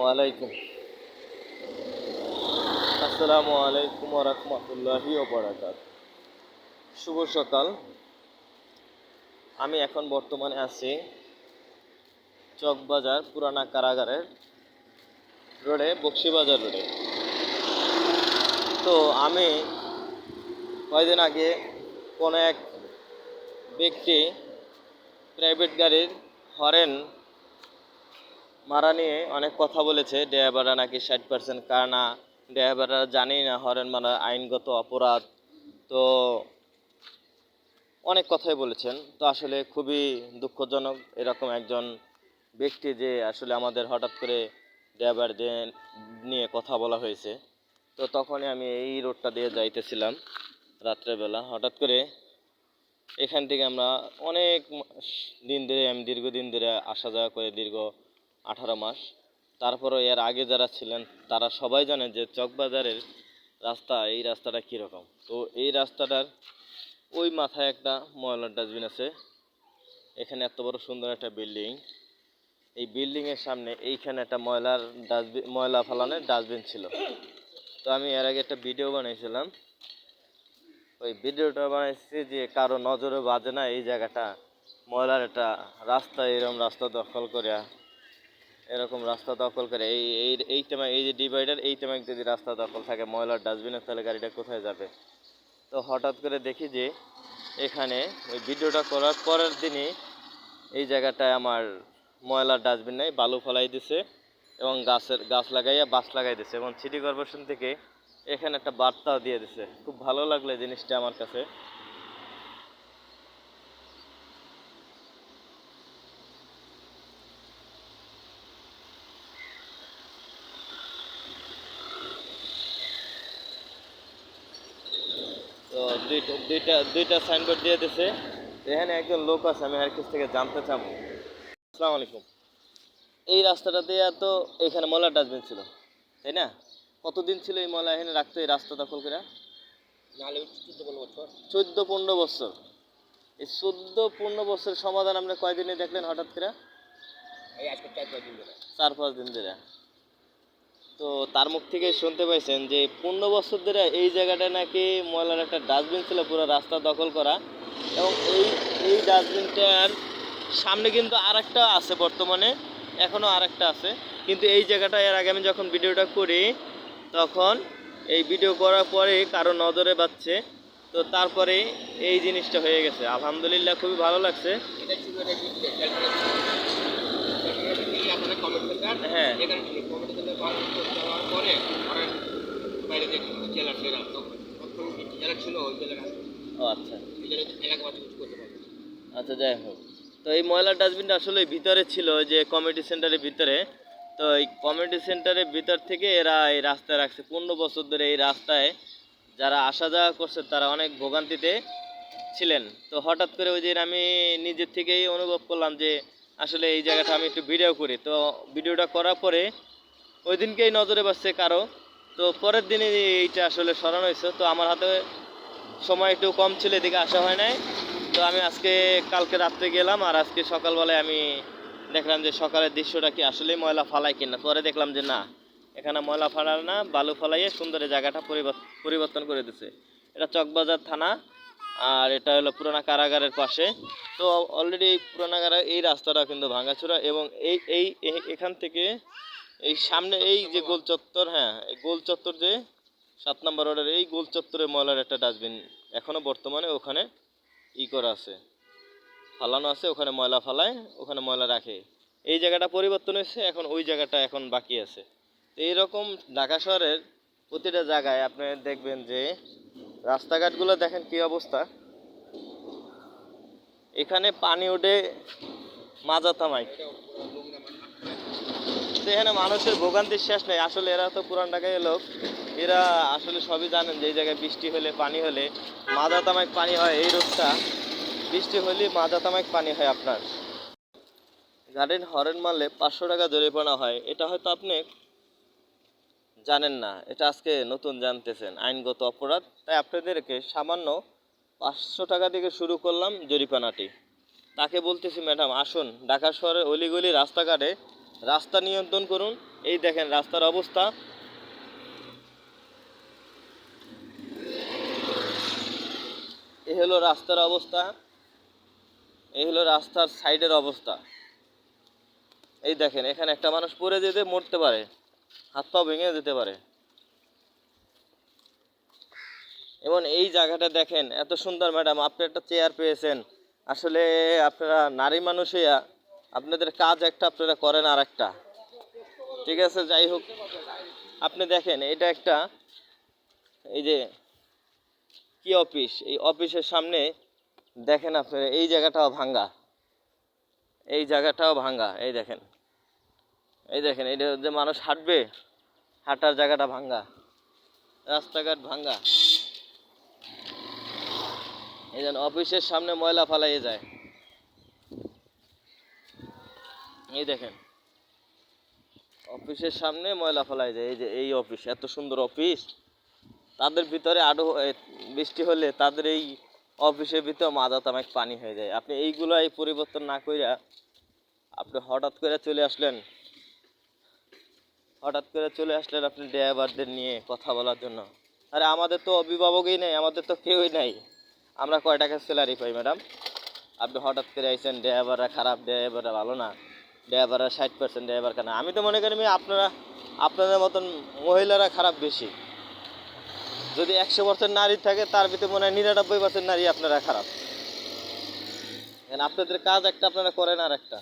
ওয়ালাইকুম আসসালামু আলাইকুম ওয়া রাহমাতুল্লাহি ওয়া বারাকাতুহু। শুভ সকাল। আমি এখন বর্তমানে আছি চকবাজার পুরানা কারাগারের রোডে, বকশীবাজার রোডে। তো আমি কয়েকদিন আগে কোনো এক ব্যক্তি প্রাইভেট গাড়ির হরেন মারা নিয়ে অনেক কথা বলেছে। ড্রাইভাররা নাকি 60% কানা, ড্রাইভাররা জানেই না হরেন মারা আইনগত অপরাধ। তো অনেক কথাই বলেছেন। তো আসলে খুবই দুঃখজনক এরকম একজন ব্যক্তি যে আসলে আমাদের হঠাৎ করে ড্রাইভারদের নিয়ে কথা বলা হয়েছে। তো তখনই আমি এই রোডটা দিয়ে যাইতেছিলাম রাত্রেবেলা। হঠাৎ করে এখান থেকে আমরা অনেক দিন ধরে, আমি দীর্ঘদিন ধরে আসা যাওয়া করে, দীর্ঘ 18 মাস। তারপরও এর আগে যারা ছিলেন তারা সবাই জানে যে চকবাজারের রাস্তা, এই রাস্তাটা কীরকম। তো এই রাস্তাটার ওই মাথায় একটা ময়লার ডাস্টবিন আছে। এখানে এত বড় সুন্দর একটা বিল্ডিং, এই বিল্ডিংয়ের সামনে এইখানে একটা ময়লা ফালানোর ডাস্টবিন ছিল। তো আমি এর আগে একটা ভিডিও বানিয়েছিলাম। ওই ভিডিওটা বানাইছি যে কারো নজরে বাজে না এই জায়গাটা ময়লার একটা রাস্তা, এরকম রাস্তা দখল করে এই টাইমে, এই যে ডিভাইডার, এই টাইমে যদি রাস্তা দখল থাকে ময়লার ডাস্টবিনে, তাহলে গাড়িটা কোথায় যাবে? তো হঠাৎ করে দেখি যে এখানে ওই ভিডিওটা করার পরের দিনই এই জায়গাটায় আমার ময়লার ডাস্টবিন নেই, বালু ফলাই দিছে এবং গাছ লাগাই দিছে, এবং সিটি কর্পোরেশন থেকে এখানে একটা বার্তাও দিয়ে দিছে। খুব ভালো লাগলো এই জিনিসটা আমার কাছে। তো দুইটা সাইনবোর্ড দিয়ে দিছে। এখানে একজন লোক আছে, আমি আর কাছ থেকে জানতে চাবো। আসসালামু আলাইকুম। এই রাস্তাটা দিয়ে তো এখানে ময়লার ডাস্টবিন ছিল, তাই না? কতদিন ছিল এই ময়লা এখানে রাখতো, এই রাস্তা দখল করে? নাহলে 14-15 বছর। 14-15 বছর। এই 14-15 বছরের সমাধান আপনি কয়দিনে দেখলেন হঠাৎ করে? এই আজকে 4-5 দিন ধরে। 4-5 দিন ধরে। তো তার মুখ থেকে শুনতে পাইছেন যে 15 বছর ধরে এই জায়গাটা নাকি ময়লার একটা ডাস্টবিন ছিল পুরো রাস্তা দখল করা। এবং এই ডাস্টবিনটার সামনে কিন্তু আরেকটা আছে বর্তমানে, এখনও আরেকটা আছে। কিন্তু এই জায়গাটা এর আগে আমি যখন ভিডিওটা করি তখন এই ভিডিও করার পরে কারো নজরে বাজছে। তো তারপরে এই জিনিসটা হয়ে গেছে। আলহামদুলিল্লাহ, খুবই ভালো লাগছে। হ্যাঁ, ও আচ্ছা আচ্ছা, যাই হোক। তো এই ময়লার ডাস্টবিনটা আসলে ভিতরে ছিল, যে কমিউনিটি সেন্টারের ভিতরে। তো এই কমিউনিটি সেন্টারের ভিতর থেকে এরা এই রাস্তায় রাখছে। 15 বছর ধরে এই রাস্তায় যারা আসা যাওয়া করছে তারা অনেক ভোগান্তিতে ছিলেন। তো হঠাৎ করে ওই দিন আমি নিজের থেকেই অনুভব করলাম যে আসলে এই জায়গাটা আমি একটু ভিডিও করি। তো ভিডিওটা করার পরে ওই দিনকেই নজরে বাসছে কারো। তো পরের দিনে এইটা আসলে সরানো হয়েছে। তো আমার হাতে সময় একটু কম ছিল, এদিকে আসা হয় নাই। তো আমি কালকে রাত্রে গেলাম, আর আজকে সকালবেলায় আমি দেখলাম যে সকালের দৃশ্যটা কি আসলেই ময়লা ফালায় কিনা। পরে দেখলাম যে না, এখানে ময়লা ফালায় না, বালু ফালাইয়ে সুন্দর জায়গাটা পরিবর্তন করে দিছে। এটা চকবাজার থানা, আর এটা হলো পুরানা কারাগারের পাশে। তো অলরেডি পুরানা কারাগার এই রাস্তাটা কিন্তু ভাঙাচোরা, এবং এখান থেকে এই সামনে এই যে গোল চত্বর, হ্যাঁ এই গোল চত্বর, যে 7 নম্বর রোডের এই গোল চত্বরে ময়লার একটা ডাস্টবিন এখনও বর্তমানে ওখানে করা আছে, ফালানো আছে। ওখানে ময়লা ফালায়, ওখানে ময়লা রাখে। এই জায়গাটা পরিবর্তন হয়েছে, এখন ওই জায়গাটা এখন বাকি আছে। তো এইরকম ঢাকা শহরের প্রতিটা জায়গায় আপনি দেখবেন যে রাস্তাঘাটগুলো দেখেন কি অবস্থা। এখানে পানি ওঠে মাজা থামায়। তো এখানে মানুষের ভোগান্তির শেষ নেই। আসলে এরা তো পুরান ঢাকায় লোক, এরা আসলে সবই জানেন যে এই জায়গায় বৃষ্টি হলে, পানি হলে মাজা তামাক পানি হয়। এই রোডটা বৃষ্টি হলে মাজা তামাক পানি হয়। আপনার গাড়ির হরেন মারলে 500 টাকা জরিমানা হয়, এটা হয়তো আপনি জানেন না। এটা আজকে নতুন জানতেছেন, আইনগত অপরাধ। তাই আপনাদেরকে সামান্য 500 টাকা থেকে শুরু করলাম জরিমানাটি। তাকে বলতেছি, ম্যাডাম আসুন ঢাকা শহরের অলিগলি রাস্তাঘাটে রাস্তা নিয়ন্ত্রণ করুন, এই দেখেন রাস্তার অবস্থা, এই হলো রাস্তার অবস্থা, এই হলো রাস্তার সাইডের অবস্থা। এই দেখেন এখানে একটা মানুষ পড়ে যেতে মরতে পারে, হাত পা ভেঙে যেতে পারে। এবং এই জায়গাটা দেখেন এত সুন্দর। ম্যাডাম, আপনি একটা চেয়ার পেয়েছেন, আসলে আপনারা নারী মানুষ হইয়া আপনাদের কাজ একটা, আপনারা করেন আর একটা। ঠিক আছে, যাই হোক, আপনি দেখেন এটা একটা, এই যে কি অফিস, এই অফিসের সামনে দেখেন আপনারা এই জায়গাটাও ভাঙ্গা, এই জায়গাটাও ভাঙ্গা। এই দেখেন, এই দেখেন, এটা যে মানুষ হাঁটবে, হাঁটার জায়গাটা ভাঙ্গা, রাস্তাঘাট ভাঙ্গা। এই যেন অফিসের সামনে ময়লা ফালাইয়ে যায়। এই দেখেন অফিসের সামনে ময়লা ফেলাই যায়। এই যে এই অফিস, এত সুন্দর অফিস, তাদের ভিতরে আরো বৃষ্টি হলে তাদের এই অফিসের ভিতরে মাজা তামাক পানি হয়ে যায়। আপনি এইগুলো এই পরিবর্তন না কইরা আপনি হঠাৎ করে চলে আসলেন, হঠাৎ করে চলে আসলেন আপনি ড্রাইভারদের নিয়ে কথা বলার জন্য। আরে আমাদের তো অভিভাবকই নেই, আমাদের তো কেউই নাই, আমরা কয় টাকা স্যালারি পাই ম্যাডাম? আপনি হঠাৎ করে আইসেন ড্রাইভাররা খারাপ, ড্রাইভাররা ভালো না, ড্রাইভাররা 60% ড্রাইভার কেন? আমি তো মনে করি আপনারা, আপনাদের মতন মহিলারা খারাপ বেশি। যদি 100% নারী থাকে তার ভিতরে মনে হয় 99% নারী আপনারা খারাপ। আপনাদের কাজ একটা, আপনারা করেন আর একটা।